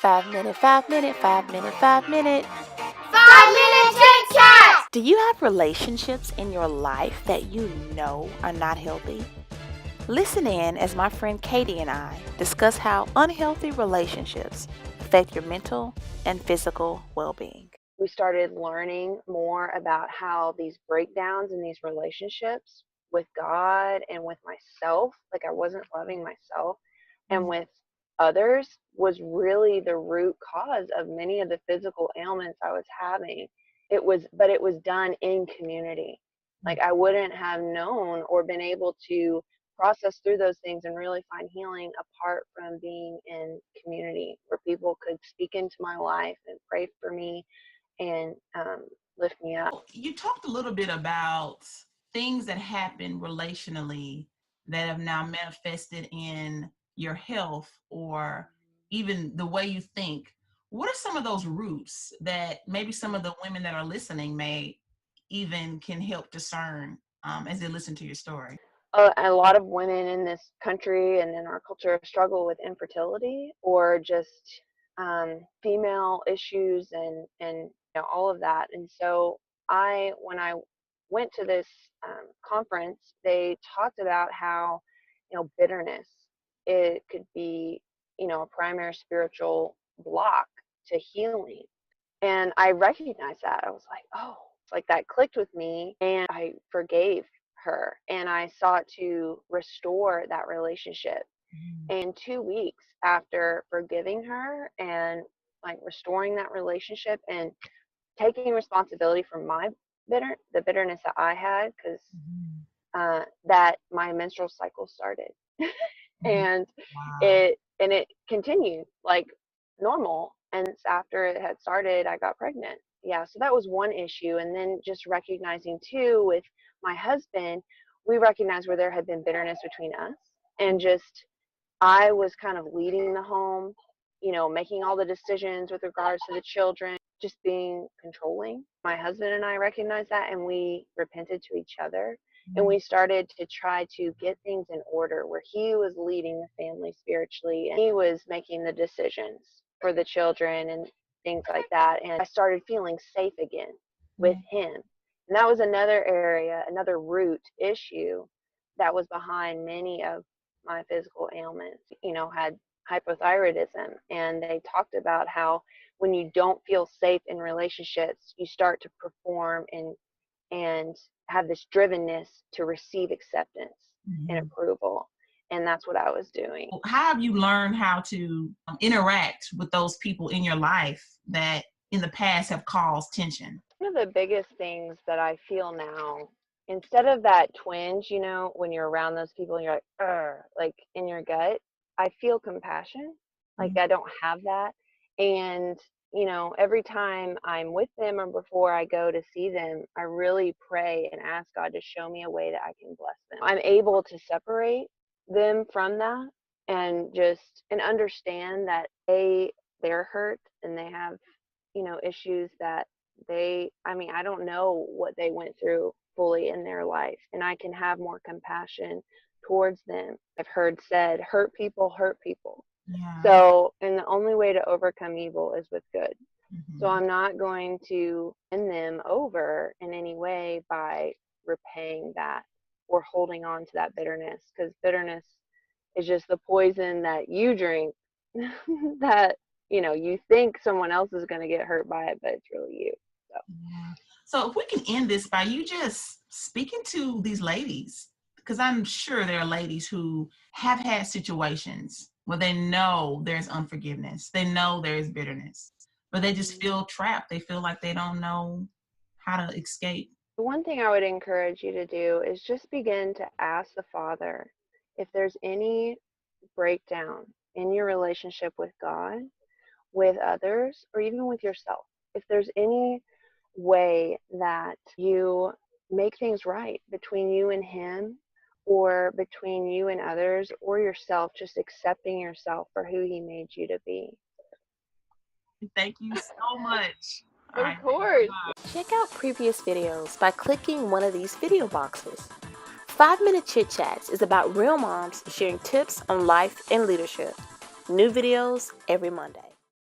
5 minute, 5 minute, 5 minute, 5 minute. 5 minute Chit Chatz! Do you have relationships in your life that you know are not healthy? Listen in as my friend Katie and I discuss how unhealthy relationships affect your mental and physical well-being. We started learning more about how these breakdowns in these relationships with God and with myself, like I wasn't loving myself, and with others was really the root cause of many of the physical ailments I was having. It was done in community. Like I wouldn't have known or been able to process through those things and really find healing apart from being in community where people could speak into my life and pray for me and lift me up. You talked a little bit about things that happen relationally that have now manifested in your health or even the way you think. What are some of those roots that maybe some of the women that are listening may even can help discern as they listen to your story? A lot of women in this country and in our culture struggle with infertility or just female issues and all of that. And so when I went to this conference, they talked about how bitterness, it could be a primary spiritual block to healing. And I recognized that. I was like, oh, it's like that clicked with me, and I forgave her and I sought to restore that relationship. And 2 weeks after forgiving her and like restoring that relationship and taking responsibility for the bitterness that I had, because that my menstrual cycle started. And Wow. it continued like normal, and after it had started I got pregnant. Yeah, so that was one issue. And then just recognizing too with my husband, we recognized where there had been bitterness between us, and just I was kind of leading the home, making all the decisions with regards to the children, just being controlling. My husband and I recognized that, and we repented to each other. And we started to try to get things in order where he was leading the family spiritually and he was making the decisions for the children and things like that. And I started feeling safe again with him. And that was another area, another root issue that was behind many of my physical ailments. Had hypothyroidism, and they talked about how when you don't feel safe in relationships, you start to perform and have this drivenness to receive acceptance and approval. And that's what I was doing. How have you learned how to interact with those people in your life that in the past have caused tension? One of the biggest things that I feel now, instead of that twinge, when you're around those people and you're like, "Ugh," like in your gut, I feel compassion. Like I don't have that. And every time I'm with them or before I go to see them, I really pray and ask God to show me a way that I can bless them. I'm able to separate them from that and understand that they're hurt and they have, issues that I don't know what they went through fully in their life, and I can have more compassion towards them. I've heard said, hurt people hurt people. Yeah. So, and the only way to overcome evil is with good. So I'm not going to win them over in any way by repaying that or holding on to that bitterness, because bitterness is just the poison that you drink that, you think someone else is going to get hurt by it, but it's really you. So if we can end this by you just speaking to these ladies, because I'm sure there are ladies who have had situations where they know there's unforgiveness, they know there's bitterness, but they just feel trapped. They feel like they don't know how to escape. The one thing I would encourage you to do is just begin to ask the Father if there's any breakdown in your relationship with God, with others, or even with yourself. If there's any way that you make things right between you and Him, or between you and others, or yourself, just accepting yourself for who He made you to be. Thank you so much. Of course. Check out previous videos by clicking one of these video boxes. 5-minute Chit Chatz is about real moms sharing tips on life and leadership. New videos every Monday.